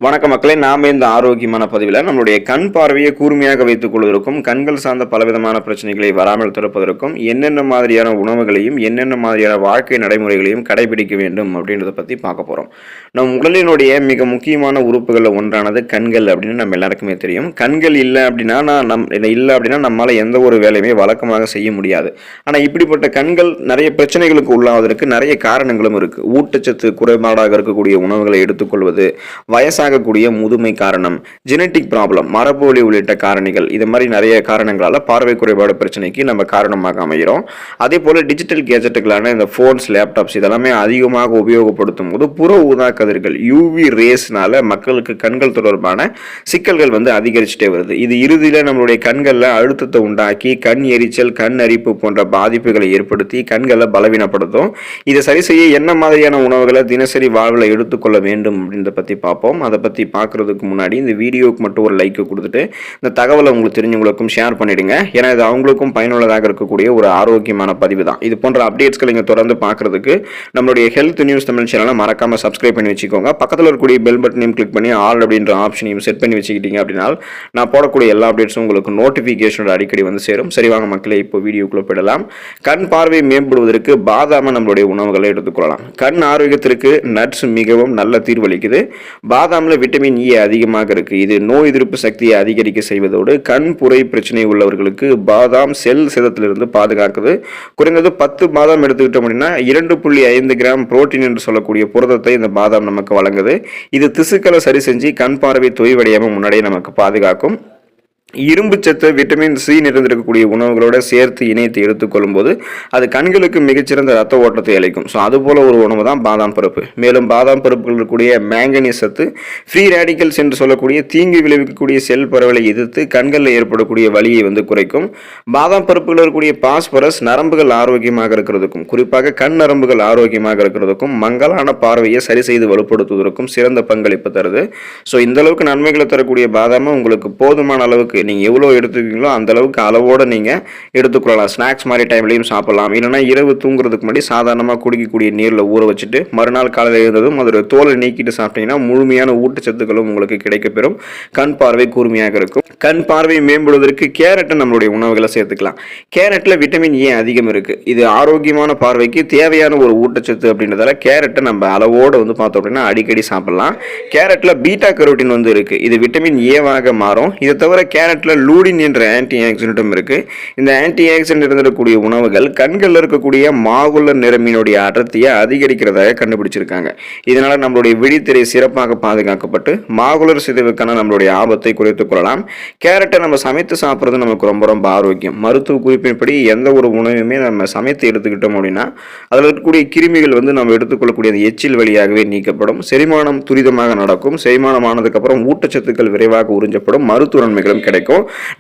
வணக்க மக்களே, நாம இந்த ஆரோக்கியமான பதிவில் நம்மளுடைய கண் பார்வையை கூர்மையாக வைத்துக் கொள்வதற்கும் கண்கள் சார்ந்த பலவிதமான பிரச்சனைகளை வராமல் தடுப்பதற்கும் என்னென்ன மாதிரியான உணவுகளையும் என்னென்ன மாதிரியான வாழ்க்கை நடைமுறைகளையும் கடைபிடிக்க வேண்டும் அப்படின்றத பற்றி பார்க்க போகிறோம். நம் உடலினுடைய மிக முக்கியமான உறுப்புகளில் ஒன்றானது கண்கள் அப்படின்னு நம்ம எல்லாருக்குமே தெரியும். கண்கள் இல்லை அப்படின்னா நம்மளால் எந்த ஒரு வேலையுமே வழக்கமாக செய்ய முடியாது. ஆனால் இப்படிப்பட்ட கண்கள் நிறைய பிரச்சனைகளுக்கு உள்ளாவதற்கு நிறைய காரணங்களும் இருக்குது. ஊட்டச்சத்து குறைபாடாக இருக்கக்கூடிய உணவுகளை எடுத்துக்கொள்வது, வயசாகக்கூடிய முதுமை காரணம், ஜெனட்டிக் ப்ராப்ளம், மரபு வழி உள்ளிட்ட காரணிகள், இது மாதிரி நிறைய காரணங்களால பார்வை குறைபாடு பிரச்சனைக்கு நம்ம காரணமாக அமைகிறோம். அதே போல டிஜிட்டல் கேஜெட்டுகளான இந்த போன்ஸ், லேப்டாப்ஸ் இதெல்லாமே அதிகமாக உபயோகப்படுத்தும் போது புற ஊதா கதிர்கள் யூவி ரேஸ்னால மக்களுக்கு கண்கள் தொடர்பான சிக்கல்கள் அதிகரிச்சுட்டே வருது. இது இறுதியில நம்மளுடைய கண்கள்ல அழுத்தத்தை உண்டாக்கி கண் எரிச்சல், கண் அரிப்பு போன்ற பாதிப்புகளை ஏற்படுத்தி கண்களை பலவீனப்படுத்தும். இதை சரி செய்ய என்ன மாதிரியான உணவுகளை தினசரி வாழ்வில் எடுத்துக்கொள்ள வேண்டும் அப்படின்றத பத்தி பார்ப்போம். அதை பற்றி பார்க்குறதுக்கு முன்னாடி இந்த வீடியோவுக்கு மட்டும் ஒரு லைக் கொடுத்துட்டு இந்த தகவலை உங்களுக்கு தெரிஞ்சவங்களுக்கும் ஷேர் பண்ணிடுங்க. ஏன்னா இது அவங்களுக்கும் பயனுள்ளதாக இருக்கக்கூடிய ஒரு ஆரோக்கியமான பதிவு தான். இது போன்ற அப்டேட்ஸ்களை நீங்கள் தொடர்ந்து பார்க்குறதுக்கு நம்மளுடைய ஹெல்த் நியூஸ் தமிழ் சேனலை மறக்காமல் சப்ஸ்கிரைப் பண்ணி வச்சுக்கோங்க. பக்கத்தில் இருக்கக்கூடிய பெல் பட்டனையும் கிளிக் பண்ணி ஆல் அப்படின்ற ஆப்ஷனையும் செட் பண்ணி வச்சுக்கிட்டீங்க அப்படின்னா நான் போடக்கூடிய எல்லா அப்டேட்ஸும் உங்களுக்கு நோட்டிஃபிகேஷனோட அடிக்கடி சேரும். சரி வாங்க மக்களே, இப்போ வீடியோக்குள்ளே போயிடலாம். கண் பார்வை மேம்படுவதற்கு பாதாம நம்மளுடைய உணவுகளை எடுத்துக்கொள்ளலாம். கண் ஆரோக்கியத்திற்கு நட்ஸ் மிகவும் நல்ல தீர்வளிக்குது. பாதாமில் விட்டமின் இ அதிகமாக இருக்கு. இது நோய் எதிர்ப்பு சக்தியை அதிகரிக்க செய்வதோடு கண் புரை பிரச்சனை உள்ளவர்களுக்கு பாதாம் செல் சேதத்திலிருந்து பாதுகாக்குது. குறைந்தது 10 பாதாம் எடுத்துக்கிட்டோம் அப்படின்னா 2.5 கிராம் புரோட்டீன் என்று சொல்லக்கூடிய புரதத்தை இந்த பாதாம் நமக்கு வழங்குது. இது திசுக்களை சரி செஞ்சு கண் பார்வை தொய்வடையாமல் முன்னாடியே நமக்கு பாதுகாக்கும். இரும்பு சத்து, விட்டமின் சி நிறைந்திருக்கக்கூடிய உணவுகளோட சேர்த்து இணைத்து எடுத்துக்கொள்ளும் போது அது கண்களுக்கு மிகச்சிறந்த ரத்த ஓட்டத்தை அளிக்கும். ஸோ அதுபோல ஒரு உணவு தான் பாதாம் பருப்பு. மேலும் பாதாம் பருப்புகள் இருக்கக்கூடிய மேங்கனீஸ் சத்து ஃப்ரீ ரேடிக்கல்ஸ் என்று சொல்லக்கூடிய தீங்கு விளைவிக்கக்கூடிய செல் பரவலை எதிர்த்து கண்களில் ஏற்படக்கூடிய வலியை குறைக்கும். பாதாம் பருப்புகள் இருக்கக்கூடிய பாஸ்பரஸ் நரம்புகள் ஆரோக்கியமாக இருக்கிறதுக்கும், குறிப்பாக கண் நரம்புகள் ஆரோக்கியமாக இருக்கிறதுக்கும், மங்கலான பார்வையை சரி செய்து வலுப்படுத்துவதற்கும் சிறந்த பங்களிப்பு தருது. ஸோ இந்த அளவுக்கு நன்மைகளை தரக்கூடிய பாதாமை உங்களுக்கு போதுமான அளவுக்கு நீங்கள் எவ்வளோ எடுத்துக்கீங்களோ அந்த அளவுக்கு அளவோடு நீங்கள் எடுத்துக்கொள்ளலாம். ஸ்நாக்ஸ் மாதிரி டைம்லையும் சாப்பிடலாம். இல்லைனா இரவு தூங்குறதுக்கு முன்னாடி சாதாரணமாக குடிக்கக்கூடிய நீரில் ஊற வச்சுட்டு மறுநாள் காலையில் இருந்ததும் அதோட தோலை நீக்கிட்டு சாப்பிட்டீங்கன்னா முழுமையான ஊட்டச்சத்துக்களும் உங்களுக்கு கிடைக்கப்பெறும். கண் பார்வை கூர்மையாக இருக்கும். கண் பார்வை மேம்படுவதற்கு கேரட்டை நம்மளுடைய உணவுகளை சேர்த்துக்கலாம். கேரட்டில் விட்டமின் ஏ அதிகம் இருக்குது. இது ஆரோக்கியமான பார்வைக்கு தேவையான ஒரு ஊட்டச்சத்து அப்படின்றதால கேரட்டை நம்ம அளவோடு பார்த்தோம் அப்படின்னா அடிக்கடி சாப்பிடலாம். கேரட்டில் பீட்டா கரோட்டின் இருக்குது. இது விட்டமின் ஏவாக மாறும். இதை தவிர கேரட்டில் லூடின் என்ற ஆன்டி ஆக்சிடென்ட்டும் இருக்கு. இந்த ஆன்டி ஆக்சிடென்ட் இருந்திருக்கக்கூடிய உணவுகள் கண்களில் இருக்கக்கூடிய மாகுலர் நிறமினுடைய அடர்த்தியை அதிகரிக்கிறதாக கண்டுபிடிச்சிருக்காங்க. இதனால நம்மளுடைய விழித்திரை சிறப்பாக பாதுகாக்கப்பட்டு மாகுலர் சிதைவுக்கான நம்மளுடைய ஆபத்தை குறைத்துக் கொள்ளலாம். கேரட்டை நம்ம சமைத்து சாப்பிட்றது நமக்கு ரொம்ப ரொம்ப ஆரோக்கியம். மருத்துவ குறிப்பின்படி எந்த ஒரு உணவுமே நம்ம சமைத்து எடுத்துக்கிட்டோம் அப்படின்னா அதில் இருக்கக்கூடிய கிருமிகள் நம்ம எடுத்துக்கொள்ளக்கூடிய அந்த எச்சில் வழியாகவே நீக்கப்படும். செரிமானம் துரிதமாக நடக்கும். செரிமானம் ஆனதுக்கு அப்புறம் ஊட்டச்சத்துக்கள் விரைவாக உறிஞ்சப்படும். மருத்துவ நன்மைகளும் கிடைக்கும்.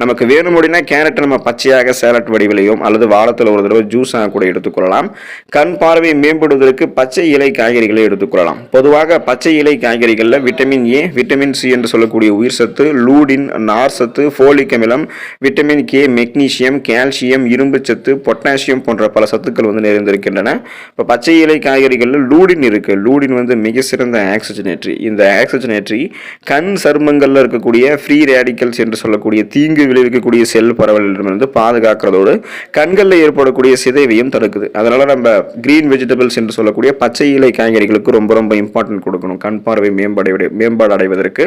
நமக்கு வேணும் அப்படின்னா கேரட் நம்ம பச்சையாக சேலட் வடிவிலையும் அல்லது வாரத்தில் ஒரு தடவை ஜூஸாக கூட எடுத்துக்கொள்ளலாம். கண் பார்வை மேம்படுவதற்கு பச்சை இலை காய்கறிகளை எடுத்துக்கொள்ளலாம். பொதுவாக பச்சை இலை காய்கறிகளில் விட்டமின் ஏ, விட்டமின் சி என்று சொல்லக்கூடிய உயிர் சத்து, லூடின், நார் சத்து, ஃபோலிக் அமிலம், விட்டமின் கே, மெக்னீசியம், கால்சியம், இரும்பு சத்து, பொட்டாசியம் போன்ற பல சத்துக்கள் நிறைந்திருக்கின்றன. இப்போ பச்சை இலை காய்கறிகளில் லூடின் இருக்கு. லூடின் மிக சிறந்த ஆக்சிஜனேற்றி. இந்த ஆக்சிஜனேற்றி கண் சருமங்களில் இருக்கக்கூடிய ஃப்ரீ ரேடிக்கல்ஸ் என்று சொல்லக்கூடிய தீங்கு விளைவிக்கக்கூடிய செல் பரவலிலிருந்து பாதுகாக்கிறதோடு கண்களில் ஏற்படக்கூடிய சிதைவையும் தடுக்குது. அதனால நம்ம கிரீன் வெஜிடபிள்ஸ் என்று சொல்லக்கூடிய பச்சை இலை காய்கறிகளுக்கு ரொம்ப ரொம்ப இம்பார்ட்டன்ட் கொடுக்கணும். கண் பார்வை மேம்பாடு அடைவதற்கு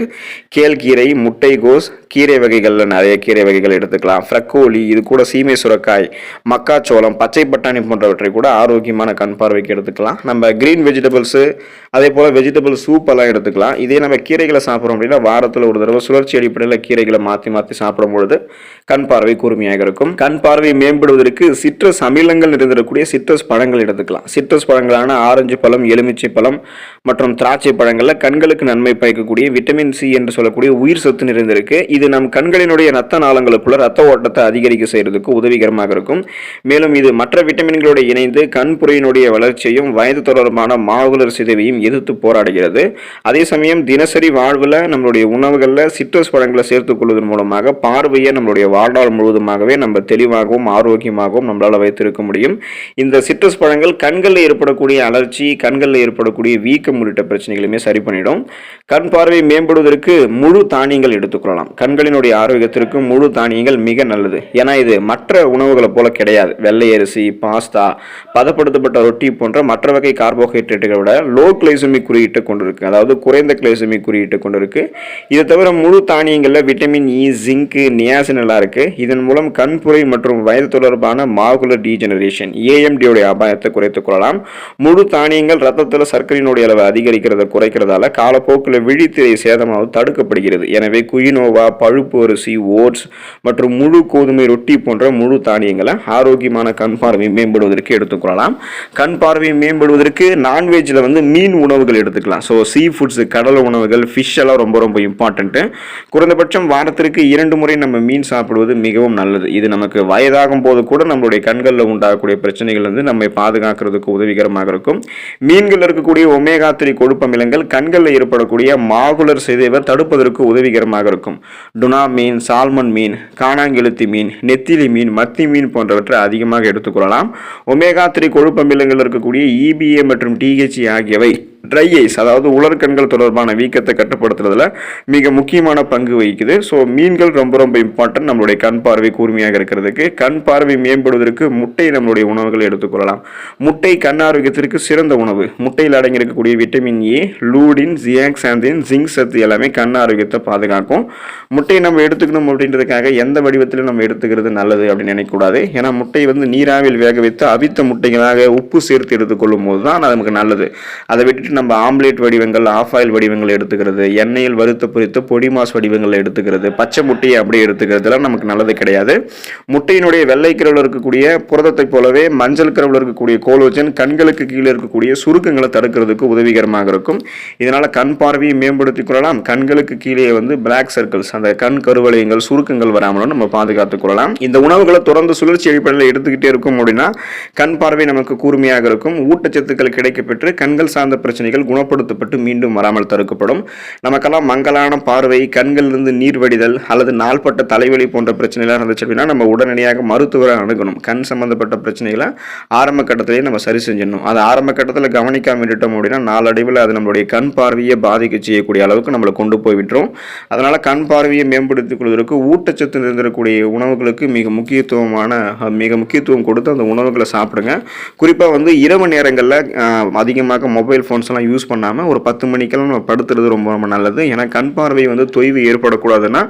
கேழ்கீரை, முட்டைகோஸ், கீரை வகைகளில் நிறைய கீரை வகைகள் எடுத்துக்கலாம். ஃப்ரக்கோலி, இது கூட சீமை சுரக்காய், மக்காச்சோளம், பச்சை பட்டாணி போன்றவற்றை கூட ஆரோக்கியமான கண் பார்வைக்கு எடுத்துக்கலாம். நம்ம கிரீன் வெஜிடபிள்ஸ் அதே போல வெஜிடபிள் சூப் எல்லாம் எடுத்துக்கலாம். இதே நம்ம கீரைகளை சாப்பிட்றோம் அப்படின்னா வாரத்தில் ஒரு தடவை சுழற்சி அடிப்படையில் கீரைகளை மாற்றி சாப்பிடும் பொழுது கண் பார்வை கூர்மையாக இருக்கும். கண் பார்வை மேம்படுவதற்கு சிட்ரஸ் அமிலங்கள் நிறைந்திருக்கக்கூடிய சிட்ரஸ் பழங்கள் எடுத்துக்கலாம். சிட்ரஸ் பழங்களான ஆரஞ்சு பழம், எலுமிச்சை பழம் மற்றும் திராட்சை பழங்களில் கண்களுக்கு நன்மை பயக்கக்கூடிய விட்டமின் சி என்று சொல்லக்கூடிய உயிர் சத்து நிறைந்திருக்கு. இது நம் கண்களினுடைய ரத்த நாளங்களுக்குள்ள ரத்த ஓட்டத்தை அதிகரிக்க செய்யறதுக்கு உதவிகரமாக இருக்கும். மேலும் இது மற்ற விட்டமின்களோடு இணைந்து கண் புரையினுடைய வளர்ச்சியையும் வயது தொடர்பான மாகுலர் சிதைவையும் எதிர்த்து போராடுகிறது. அதே சமயம் தினசரி வாழ்வில் நம்மளுடைய உணவுகளில் சிட்ரஸ் பழங்களை சேர்த்துக் கொள்வதன் மூலமாக மூலமாக பார்வையை நம்மளுடைய வாழ்நாள் முழுவதுமாகவே நம்ம தெளிவாகவும் ஆரோக்கியமாகவும் நம்மளால் வைத்திருக்க முடியும். இந்த சிட்ரஸ் பழங்கள் கண்களில் ஏற்படக்கூடிய அலர்ச்சி, கண்களில் ஏற்படக்கூடிய வீக்கம் உள்ளிட்ட பிரச்சனைகளுமே சரி பண்ணிடும். கண் பார்வை மேம்படுவதற்கு முழு தானியங்கள் எடுத்துக்கொள்ளலாம். கண்களினுடைய ஆரோக்கியத்திற்கு முழு தானியங்கள் மிக நல்லது. ஏன்னா இது மற்ற உணவுகளை போல கிடையாது. வெள்ளை அரிசி, பாஸ்தா, பதப்படுத்தப்பட்ட ரொட்டி போன்ற மற்ற வகை கார்போஹைட்ரேட்டுகளை விட லோ கிளைசமிக் குறியீட்டை கொண்டிருக்கு, அதாவது குறைந்த கிளைசமிக் குறியீட்டை கொண்டிருக்கு. இதை தவிர முழு தானியங்களில் விட்டமின் இ, ஜிங்க், நியாசின் எல்லாம் இருக்கு. இதன் மூலம் கண்புரை மற்றும் வயது தொடர்பான மாகுலர் டீஜெனரேஷன் ஏஎம்டியோடைய அபாயத்தை குறைத்துக் கொள்ளலாம். முழு தானியங்கள் ரத்தத்தில் சர்க்கரையினுடைய அளவை அதிகரிக்கிறத குறைக்கிறதால காலப்போக்கில் விழித்திரை சேதமாவது தடுக்கப்படுகிறது. எனவே குயினோவா, பழுப்பு அரிசி, ஓட்ஸ் மற்றும் முழு கோதுமை ரொட்டி போன்ற முழு தானியங்களை ஆரோக்கியமான கண் பார்வை மேம்படுவதற்கு எடுத்துக்கொள்ளலாம். கண் பார்வை மேம்படுவதற்கு நான்வெஜ்ல மீன் உணவுகள் எடுத்துக்கலாம். ஸோ சீ ஃபுட்ஸ், கடல் உணவுகள், ஃபிஷ் எல்லாம் ரொம்ப ரொம்ப இம்பார்ட்டன்ட்டு. குறைந்தபட்சம் வாரத்திற்கு 2 முறை நம்ம மீன் சாப்பிடுவது மிகவும் நல்லது. இது நமக்கு வயதாகும் போது கூட நம்மளுடைய கண்களில் உண்டாகக்கூடிய பிரச்சனைகள் நம்மை பாதுகாக்கிறதுக்கு உதவிகரமாக இருக்கும். மீன்கள் இருக்கக்கூடிய ஒமேகா 3 கொழுப்பமிலங்கள் கண்களில் ஏற்படக்கூடிய மாகுலர் சிதைவை தடுப்பதற்கு உதவிகரமாக இருக்கும். டுனா மீன், சால்மன் மீன், காணாங்கெழுத்தி மீன், நெத்திலி மீன், மத்தி மீன் போன்றவற்றை அதிகமாக எடுத்துக்கொள்ளலாம். ஒமேகா 3 கொழுப்பமிலங்கள் இருக்கக்கூடிய EPA மற்றும் THC ஆகியவை ட்ரை ஐஸ், அதாவது உலர்கண்கள் தொடர்பான வீக்கத்தை கட்டுப்படுத்துறதுல மிக முக்கியமான பங்கு வகிக்குது. ஸோ மீன்கள் ரொம்ப ரொம்ப இம்பார்ட்டன்ட் நம்மளுடைய கண் பார்வை கூர்மையாக இருக்கிறதுக்கு. கண் பார்வை மேம்படுவதற்கு முட்டை நம்மளுடைய உணவுகளை எடுத்துக்கொள்ளலாம். முட்டை கண் ஆரோக்கியத்திற்கு சிறந்த உணவு. முட்டையில் அடங்கியிருக்கக்கூடிய விட்டமின் ஏ, லூடின், ஜியாக்சாந்தின், ஜிங்க் சத்து எல்லாமே கண் ஆரோக்கியத்தை பாதுகாக்கும். முட்டையை நம்ம எடுத்துக்கணும் அப்படின்றதுக்காக எந்த வடிவத்திலும் நம்ம எடுத்துக்கிறது நல்லது அப்படின்னு நினைக்கக்கூடாது. ஏன்னா முட்டை நீராவில் வேக வைத்து அவித்த முட்டைகளாக உப்பு சேர்த்து எடுத்துக்கொள்ளும் போது தான் நமக்கு நல்லது. அதை விட்டுட்டு நம்ம ஆம்லேட் வடிவங்கள், ஆஃப் ஆயில் வடிவங்கள் எடுத்துக்கிறது, எண்ணெயில் வறுத்து பொரித்து பொடி மாஸ் வடிவங்கள் எடுத்துக்கிறது, பச்சை முட்டையை அப்படியே எடுத்துக்கிறதுலாம் நமக்கு நல்லது கிடையாது. முட்டையினுடைய வெள்ளை கருவில் இருக்கக்கூடிய புரதத்தை போலவே மஞ்சள் கருவில் இருக்கக்கூடிய கோலோஜன் கண்களுக்கு கீழே இருக்கக்கூடிய சுருக்கங்களை தடுக்கிறதுக்கு உதவிகரமாக இருக்கும். இதனால கண் பார்வையை மேம்படுத்திக் கொள்ளலாம். கண்களுக்கு கீழே பிளாக் சர்க்கிள்ஸ், அந்த கண் கருவளையங்கள், சுருக்கங்கள் வராமலும் நம்ம பாதுகாத்துக் கொள்ளலாம். இந்த உணவுகளை தொடர்ந்து சுழற்சி அடிப்படையில் எடுத்துக்கிட்டே இருக்கும் அப்படின்னா கண் பார்வை நமக்கு கூர்மையாக இருக்கும். ஊட்டச்சத்துக்கள் கிடைக்கப்பெற்று கண்கள் சார்ந்த பிரச்சனைகள் குணப்படுத்தப்பட்டு மீண்டும் வராமல் தடுக்கப்படும். நமக்கெல்லாம் மங்கலான பார்வை, கண்களிலிருந்து நீர் வடிதல் அல்லது நாள்பட்ட தலைவலி போன்ற பிரச்சனைலாம் இருந்துச்சு அப்படின்னா நம்ம உடனடியாக மருத்துவரை அணுகணும். கண் சம்பந்தப்பட்ட பிரச்சனைகளை ஆரம்ப கட்டத்திலேயே நம்ம சரி செஞ்சிடணும். அது ஆரம்ப கட்டத்தில் கவனிக்காம விட்டுட்டோம் அப்படின்னா நாளடைவில் அது நம்மளுடைய கண் பார்வையை பாதிக்க செய்யக்கூடிய அளவுக்கு நம்மளை கொண்டு போய் விட்டுரும். அதனால கண் பார்வையை மேம்படுத்திக் கொள்வதற்கு ஊட்டச்சத்து நிறைந்திருக்கக்கூடிய உணவுகளுக்கு மிக முக்கியத்துவம் கொடுத்து அந்த உணவுகளை சாப்பிடுங்க. குறிப்பாக இரவு நேரங்களில் அதிகமாக மொபைல் ஃபோன்ஸ் எல்லாம் யூஸ் பண்ணாமல் ஒரு 10 மணிக்கெல்லாம் நம்ம படுத்துறது ரொம்ப ரொம்ப நல்லது. ஏன்னா கண் பார்வை தொய்வு ஏற்படக்கூடாதுன்னா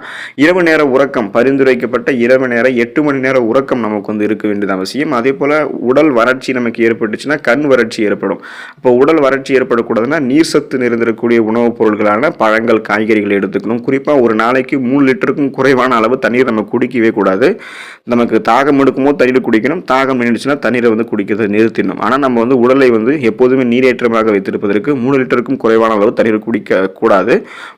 இரவு நேர உறக்கம், பரிந்துரைக்கப்பட்ட இரவு நேரம் 8 மணி நேர உறக்கம் நமக்கு இருக்க வேண்டியது அவசியம். அதே போல் உடல் வறட்சி நமக்கு ஏற்பட்டுச்சுன்னா கண் வறட்சி ஏற்படும். அப்போ உடல் வறட்சி ஏற்படக்கூடாதுன்னா நீர் சத்து நிறைந்திருக்கக்கூடிய உணவுப் பொருட்களான பழங்கள், காய்கறிகள் எடுத்துக்கணும். குறிப்பாக ஒரு நாளைக்கு 3 லிட்டருக்கும் குறைவான அளவு தண்ணீர் நம்ம குடிக்கவே கூடாது. நமக்கு தாகம் எடுக்கும்போது தண்ணீர் குடிக்கணும், தாகம் நின்றுச்சுன்னா தண்ணீரை குடிக்கிறத நிறுத்திடணும். ஆனால் நம்ம உடலை எப்போதுமே நீரேற்றமாக வைத்திருப்பதற்கு 3 லிட்டருக்கும் குறைவான அளவு தண்ணீர் குடிக்க கூடாது.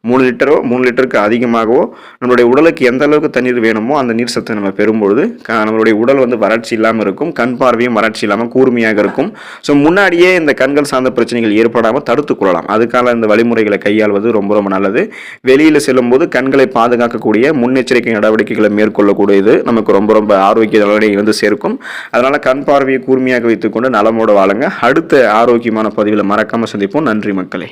3 லிட்டருக்கு அதிகமாகவோ நம்மளுடைய உடலுக்கு எந்த அளவுக்கு தண்ணீர் வேணுமோ அந்த நீர் சத்தை நம்ம பெறும்பொழுது நம்மளுடைய உடல் வறட்சி இல்லாமல் இருக்கும், கண் பார்வையும் வறட்சி இல்லாமல் கூர்மையாக இருக்கும். ஸோ முன்னாடியே இந்த கண்கள் சார்ந்த பிரச்சனைகள் ஏற்படாமல் தடுத்துக் கொள்ளலாம். அதுக்கான இந்த வழிமுறைகளை கையாள்வது ரொம்ப ரொம்ப நல்லது. வெளியில் செல்லும் போது கண்களை பாதுகாக்கக்கூடிய முன்னெச்சரிக்கை நடவடிக்கைகளை மேற்கொள்ளக்கூடியது நமக்கு ரொம்ப ரொம்ப ஆரோக்கிய நலனை சேர்க்கும். அதனால கண் பார்வையை கூர்மையாக வைத்துக்கொண்டு நலமோடு வாழுங்க. அடுத்த ஆரோக்கியமான பதிவில் மறக்காம சந்திப்போம். நன்றி மக்களே.